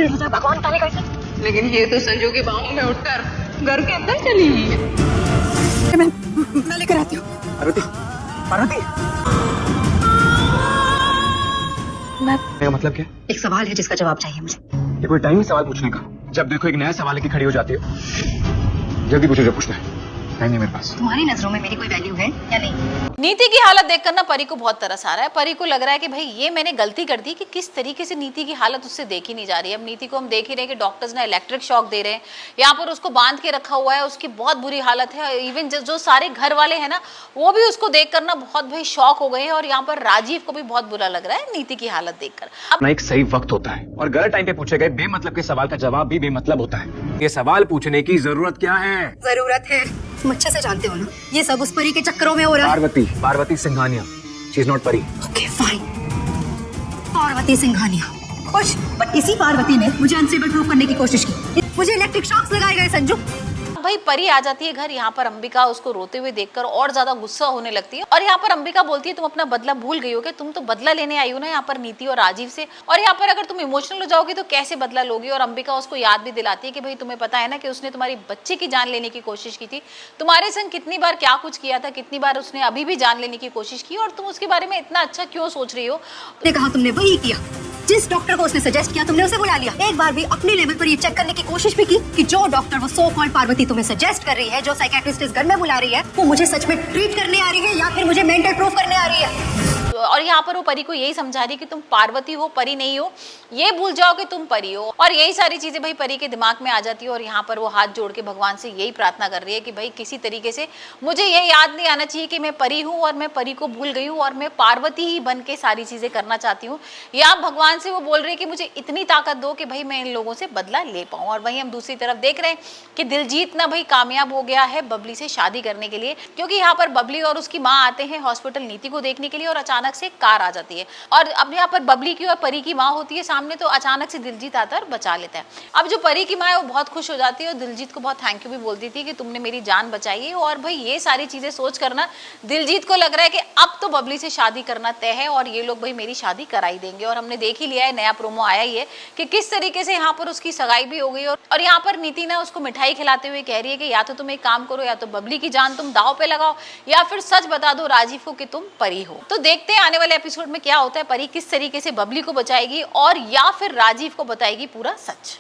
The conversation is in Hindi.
एक्सीडेंट हो जाए, भगवान जाने कैसे। लेकिन ये तो संजू की बाहों में उठकर घर के अंदर चली गई है। मैं लेकर आती हूँ। पार्वती, पार्वती, मेरा मतलब क्या? एक सवाल है जिसका जवाब चाहिए मुझे। ये कोई टाइम ही सवाल पूछने का? जब देखो एक नया सवाल लेके खड़ी हो जाती हो। जल्दी पूछो जो पूछना है, टाइम नहीं मेरे पास। तुम्हारी नजरों में मेरी कोई वैल्यू है या नहीं? नीति की हालत देखकर ना परी को बहुत तरस आ रहा है। परी को लग रहा है कि भाई ये मैंने गलती कर दी कि किस तरीके से नीति की हालत उससे देखी नहीं जा रही है। अब नीति को हम देख ही रहे हैं कि डॉक्टर्स ने इलेक्ट्रिक शॉक दे रहे हैं, यहाँ पर उसको बांध के रखा हुआ है, उसकी बहुत बुरी हालत है। इवन जो सारे घर वाले हैं ना वो भी उसको देख कर ना बहुत भाई शॉक हो गए हैं, और यहाँ पर राजीव को भी बहुत बुरा लग रहा है नीति की हालत देखकर। अब एक सही वक्त होता है और गलत टाइम पे पूछे गए बेमतलब के सवाल का जवाब भी बेमतलब होता है। ये सवाल पूछने की जरूरत क्या है? जरूरत है। तुम अच्छे से जानते हो ना ये सब उस परी के चक्करों में हो रहा है। Parvati, Parvati Singhania, she is not परी। ओके फाइन, पार्वती सिंघानिया खुश, बट इसी पार्वती ने मुझे अनस्टेबल प्रूव करने की कोशिश की। मुझे इलेक्ट्रिक शॉक्स लगाए गए संजू। भाई परी आ जाती है घर, यहाँ पर अंबिका उसको रोते हुए देखकर और ज्यादा गुस्सा होने लगती है, और यहाँ पर अंबिका बोलती है तुम अपना बदला भूल गई हो क्या? तुम तो बदला लेने आई हो ना यहाँ पर नीति और राजीव से, और यहाँ पर अगर तुम इमोशनल हो जाओगी तो कैसे बदला लोगी? और अंबिका उसको याद भी दिलाती है कि भाई तुम्हें पता है ना कि उसने तुम्हारी बच्चे की जान लेने की कोशिश की थी, तुम्हारे संग कितनी बार क्या कुछ किया था, कितनी बार उसने अभी भी जान लेने की कोशिश की, और तुम उसके बारे में इतना अच्छा क्यों सोच रही हो? ने कहा तुमने वही किया जिस डॉक्टर को उसने सजेस्ट किया, तुमने उसे बुला लिया। एक बार भी अपने लेवल पर ये चेक करने की कोशिश भी की कि जो डॉक्टर वो सो कॉल्ड पार्वती तुम्हें सजेस्ट कर रही है, जो साइकियाट्रिस्ट इस घर में बुला रही है, वो मुझे सच में ट्रीट करने आ रही है या फिर मुझे मेंटल प्रूफ करने आ रही है? और यहाँ पर वो परी को यही समझा रही है कि तुम पार्वती हो, परी नहीं हो, ये भूल जाओ कि तुम परी हो। और यही सारी चीजें भाई परी के दिमाग में आ जाती है, और यहाँ पर वो हाथ जोड़ के भगवान से यही प्रार्थना कर रही है कि भाई किसी तरीके से मुझे ये याद नहीं आना चाहिए कि मैं परी हूँ और मैं परी को भूल गई हूँ और मैं पार्वती ही बन के सारी चीजें करना चाहती हूँ। या भगवान से वो बोल रही है कि मुझे इतनी ताकत दो कि भाई मैं इन लोगों से बदला ले पाऊँ। और वहीं हम दूसरी तरफ देख रहे हैं कि दिलजीत ना भाई कामयाब हो गया है बबली से शादी करने के लिए, क्योंकि यहाँ पर बबली और उसकी माँ आते हैं हॉस्पिटल नीति को देखने के लिए, और अचानक से कार आ जाती है, और अब यहाँ पर बबली की और परी की माँ होती है सामने, तो अचानक से दिलजीत आता है और बचा लेता है। अब जो परी की माँ है वो बहुत खुश हो जाती है और दिलजीत को बहुत थैंक यू भी बोलती थी कि तुमने मेरी जान बचाई है। और भाई ये सारी चीजें सोच कर ना दिलजीत को लग रहा है कि अब तो बबली से शादी करना तय है, और ये लोग भाई मेरी शादी कराई देंगे। और हमने देख ही लिया है, नया प्रोमो आया ही है कि किस तरीके से यहाँ पर उसकी सगाई भी हो गई, और यहाँ पर नीति ना उसको मिठाई खिलाते हुए कह रही है कि या तो तुम एक काम करो, या तो बबली की जान तुम दाव पे लगाओ, या फिर सच बता दो राजीव को कि तुम परी हो। तो देखते हैं आने वाले एपिसोड में क्या होता है, परी किस तरीके से बबली को बचाएगी और या फिर राजीव को बताएगी पूरा सच।